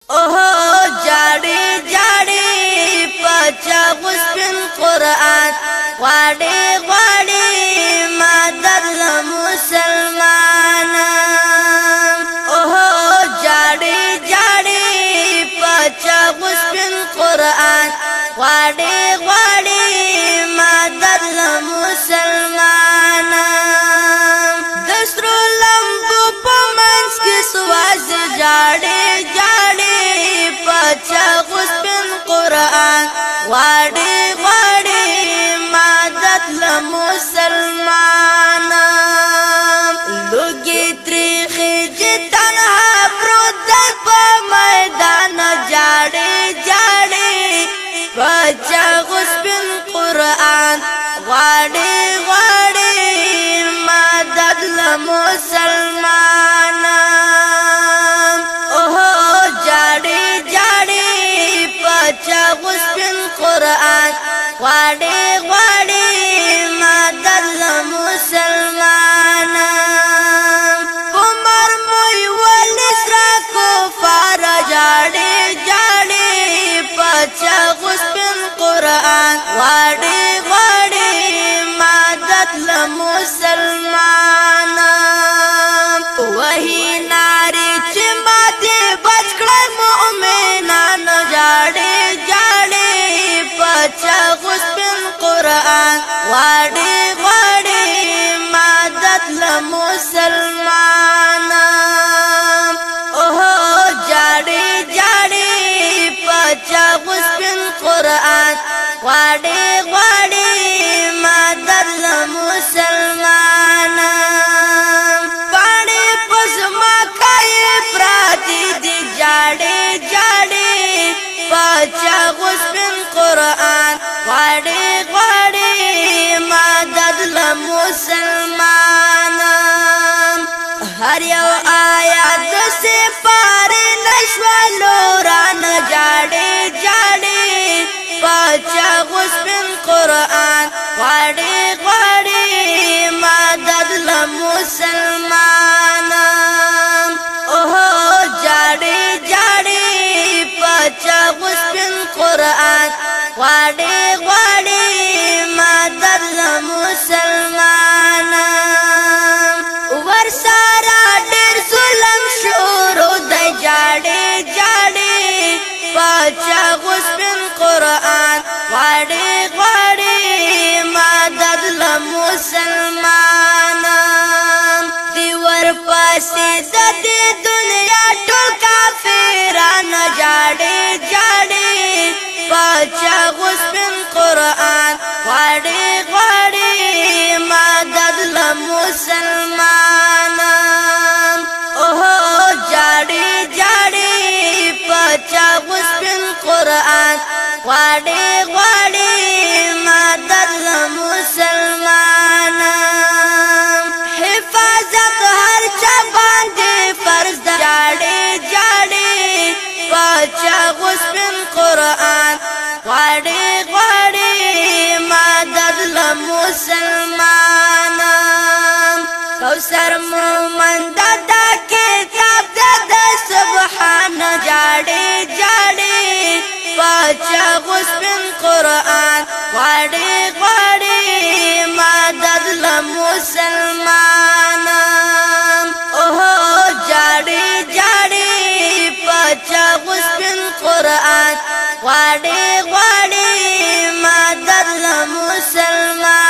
اوه جاڑی جاڑی پچا غسپن قرآن غواڑی غواڑی مدد مسلمان اوه جاڑی جاڑی پچا غسپن قرآن غواڑی غواڑی مدد مسلمان دسرو لمبو پمنس کی سواز جاڑی پچا غسپن قرآن غواړي غواړي مدد لمسلمان لوګي تریخي چې تنها پروت په میدان جاړي جاړي پچا غسپن قرآن غواړي غواړي مدد لمسلمان پچا غسپن قرآن غواړي غواړي مدد مسلمان عمر موي ولسرا کفار جاړي جاړي پچا غسپن قرآن غواړي غواړي مدد مسلمان وਹੀ ناري چې ماته بچکړه مؤمنان جاړي پچا غسپن قرآن غواړي غواړي مدد لمسلمان اوه جاړي جاړي پچا غسپن قرآن غواړي غواړي مدد لمسلمان پاڼې پسما کوي پراتی دي جاړي جاړي پچا غسپن قرآن غواړي غواړي مدد لمسلمان هر یو آیات سے پاره نشولو ران جاړي جاړي پچا غسپن قرآن غواړي غواړي مدد لمسلمان اوه جاړي جاړي پچا غسپن قرآن غواړي غواړي مدد مسلمان ورسره ډېر ظلم شروع دی جاړي جاړي پچا غسپن قرآن غواړي غواړي مدد مسلمان دی ورپسې د دې دنیا ټول کافران جاړي جاړي پچا غسپن قرآن غواړي غواړي مدد مسلمان اوه جاړي جاړي پچا غسپن قرآن غواړي غواړي مدد مسلمان حفاظت هر چا باندې فرض جاړي جاړي پچا غسپن قرآن غواړي غواړي مدد مسلمان کوثر مومند دا کتاب د سبحان جاړي جاړي پچا غسپن قرآن غواړي غواړي مدد مسلمان اوه جاړي جاړي پچا غسپن قرآن غواړي غواړي مدد مسلمان